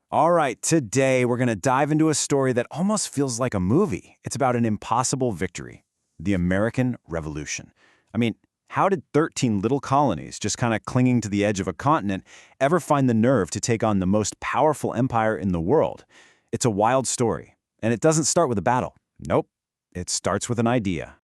All right, today we're going to dive into a story that almost feels like a movie. It's about an impossible victory, the American Revolution. I mean, how did 13 little colonies, just kind of clinging to the edge of a continent, ever find the nerve to take on the most powerful empire in the world? It's a wild story, and it doesn't start with a battle. Nope, it starts with an idea.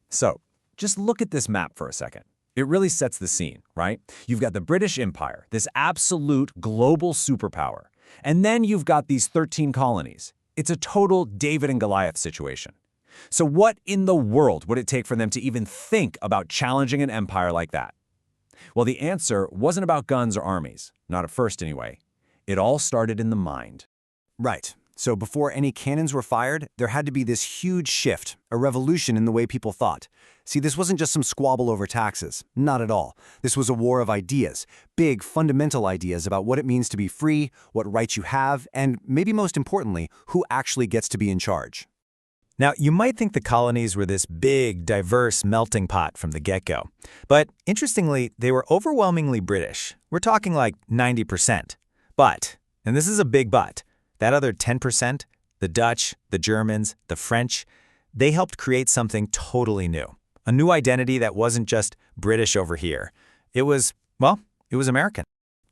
So, just look at this map for a second. It really sets the scene, right? You've got the British Empire, this absolute global superpower. And then you've got these 13 colonies. It's a total David and Goliath situation. So what in the world would it take for them to even think about challenging an empire like that? Well, the answer wasn't about guns or armies, not at first anyway. It all started in the mind. Right. So before any cannons were fired, there had to be this huge shift, a revolution in the way people thought. See, this wasn't just some squabble over taxes. Not at all. This was a war of ideas, big, fundamental ideas about what it means to be free, what rights you have, and maybe most importantly, who actually gets to be in charge. Now, you might think the colonies were this big, diverse melting pot from the get-go. But interestingly, they were overwhelmingly British. We're talking like 90%. But, and this is a big but, that other 10%, the Dutch, the Germans, the French, they helped create something totally new. A new identity that wasn't just British over here. It was American.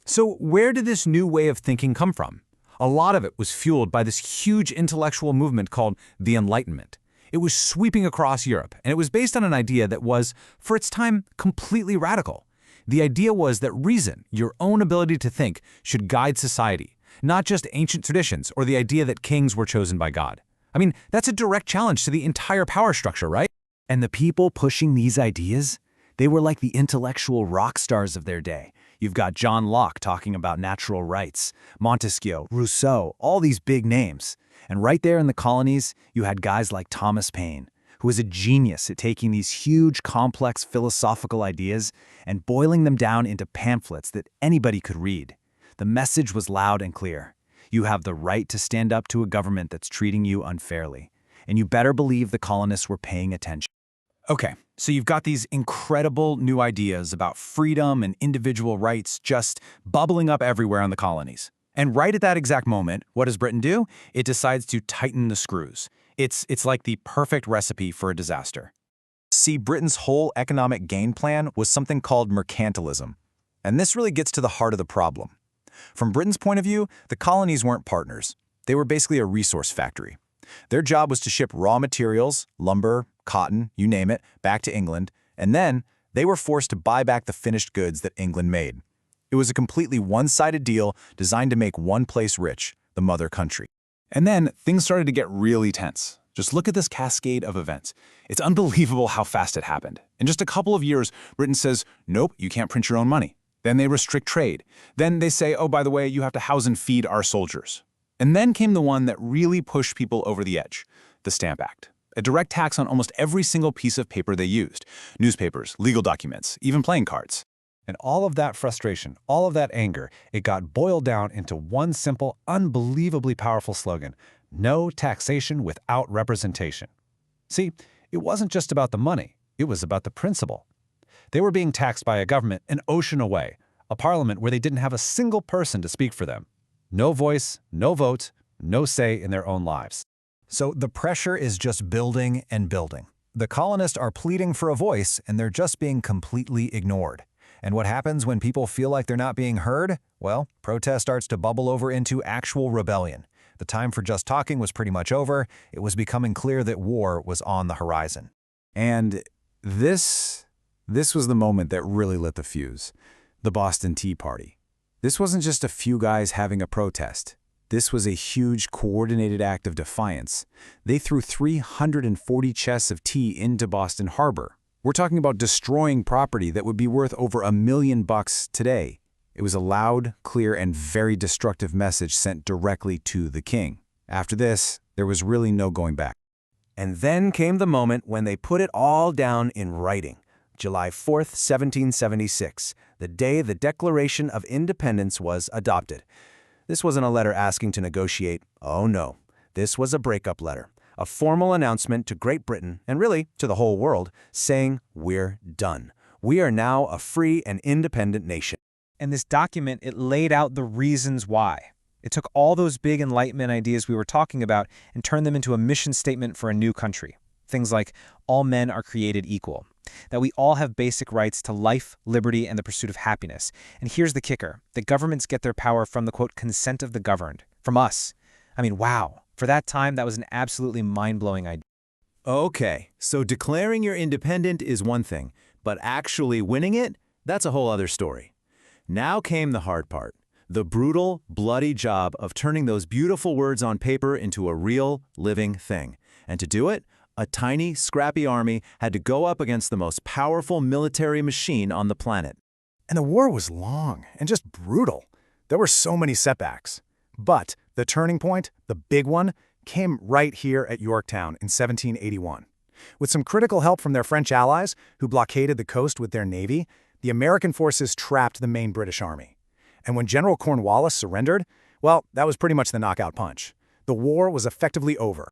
So where did this new way of thinking come from? A lot of it was fueled by this huge intellectual movement called the Enlightenment. It was sweeping across Europe, and it was based on an idea that was, for its time, completely radical. The idea was that reason, your own ability to think, should guide society, not just ancient traditions or the idea that kings were chosen by God. I mean, that's a direct challenge to the entire power structure, right? And the people pushing these ideas, they were like the intellectual rock stars of their day. You've got John Locke talking about natural rights, Montesquieu, Rousseau, all these big names. And right there in the colonies, you had guys like Thomas Paine, who was a genius at taking these huge, complex philosophical ideas and boiling them down into pamphlets that anybody could read. The message was loud and clear. You have the right to stand up to a government that's treating you unfairly. And you better believe the colonists were paying attention. Okay, so you've got these incredible new ideas about freedom and individual rights just bubbling up everywhere in the colonies. And right at that exact moment, what does Britain do? It decides to tighten the screws. It's like the perfect recipe for a disaster. See, Britain's whole economic gain plan was something called mercantilism. And this really gets to the heart of the problem. From Britain's point of view, the colonies weren't partners. They were basically a resource factory. Their job was to ship raw materials, lumber, cotton, you name it, back to England, and then they were forced to buy back the finished goods that England made. It was a completely one-sided deal designed to make one place rich, the mother country. And then things started to get really tense. Just look at this cascade of events. It's unbelievable how fast it happened. In just a couple of years, Britain says, nope, you can't print your own money. Then they restrict trade. Then they say, oh, by the way, you have to house and feed our soldiers. And then came the one that really pushed people over the edge, the Stamp Act. A direct tax on almost every single piece of paper they used. Newspapers, legal documents, even playing cards. And all of that frustration, all of that anger, it got boiled down into one simple, unbelievably powerful slogan: no taxation without representation. See, it wasn't just about the money, it was about the principle. They were being taxed by a government an ocean away, a parliament where they didn't have a single person to speak for them. No voice, no vote, no say in their own lives. So the pressure is just building and building. The colonists are pleading for a voice, and they're just being completely ignored. And what happens when people feel like they're not being heard? Well, protest starts to bubble over into actual rebellion. The time for just talking was pretty much over. It was becoming clear that war was on the horizon. And this was the moment that really lit the fuse. The Boston Tea Party. This wasn't just a few guys having a protest. This was a huge, coordinated act of defiance. They threw 340 chests of tea into Boston Harbor. We're talking about destroying property that would be worth over $1 million today. It was a loud, clear, and very destructive message sent directly to the king. After this, there was really no going back. And then came the moment when they put it all down in writing. July 4th, 1776, the day the Declaration of Independence was adopted. This wasn't a letter asking to negotiate. Oh no, this was a breakup letter, a formal announcement to Great Britain, and really to the whole world, saying we're done. We are now a free and independent nation. And this document, it laid out the reasons why. It took all those big Enlightenment ideas we were talking about and turned them into a mission statement for a new country. Things like all men are created equal, that we all have basic rights to life, liberty, and the pursuit of happiness. And here's the kicker. The governments get their power from the, quote, consent of the governed, from us. I mean, wow. For that time, that was an absolutely mind-blowing idea. Okay, so declaring you're independent is one thing, but actually winning it, that's a whole other story. Now came the hard part, the brutal, bloody job of turning those beautiful words on paper into a real, living thing. And to do it, a tiny, scrappy army had to go up against the most powerful military machine on the planet. And the war was long and just brutal. There were so many setbacks. But the turning point, the big one, came right here at Yorktown in 1781. With some critical help from their French allies, who blockaded the coast with their navy, the American forces trapped the main British army. And when General Cornwallis surrendered, well, that was pretty much the knockout punch. The war was effectively over.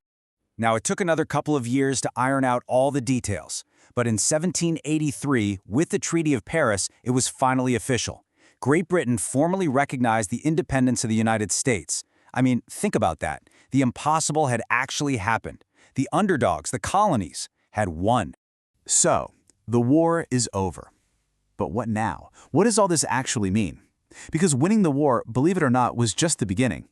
Now, it took another couple of years to iron out all the details, but in 1783, with the Treaty of Paris, it was finally official. Great Britain formally recognized the independence of the United States. I mean, think about that. The impossible had actually happened. The underdogs, the colonies, had won. So, the war is over. But what now? What does all this actually mean? Because winning the war, believe it or not, was just the beginning.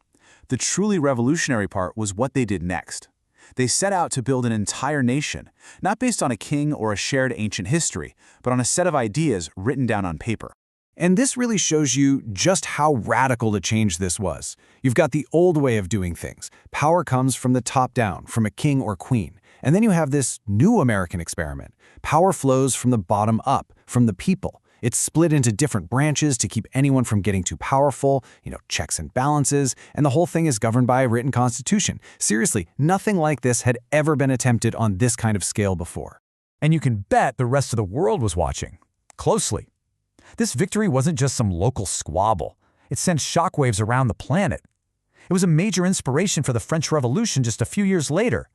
The truly revolutionary part was what they did next. They set out to build an entire nation, not based on a king or a shared ancient history, but on a set of ideas written down on paper. And this really shows you just how radical the change this was. You've got the old way of doing things. Power comes from the top down, from a king or queen. And then you have this new American experiment. Power flows from the bottom up, from the people. It's split into different branches to keep anyone from getting too powerful, checks and balances, and the whole thing is governed by a written constitution. Seriously, nothing like this had ever been attempted on this kind of scale before. And you can bet the rest of the world was watching. Closely. This victory wasn't just some local squabble. It sent shockwaves around the planet. It was a major inspiration for the French Revolution just a few years later.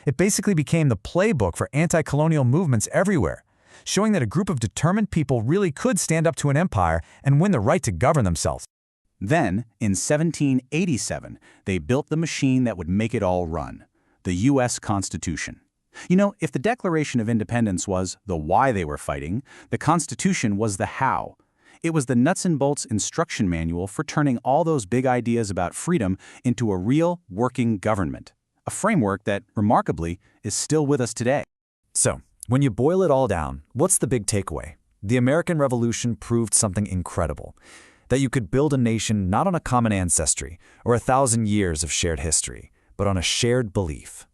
It basically became the playbook for anti-colonial movements everywhere, showing that a group of determined people really could stand up to an empire and win the right to govern themselves. Then, in 1787, they built the machine that would make it all run, the U.S. Constitution. If the Declaration of Independence was the why they were fighting, the Constitution was the how. It was the nuts and bolts instruction manual for turning all those big ideas about freedom into a real, working government. A framework that, remarkably, is still with us today. So, when you boil it all down, what's the big takeaway? The American Revolution proved something incredible. That you could build a nation not on a common ancestry or 1,000 years of shared history, but on a shared belief.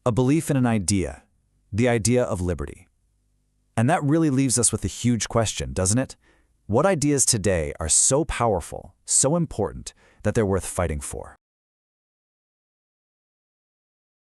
A belief in an idea, the idea of liberty. And that really leaves us with a huge question, doesn't it? What ideas today are so powerful, so important, that they're worth fighting for?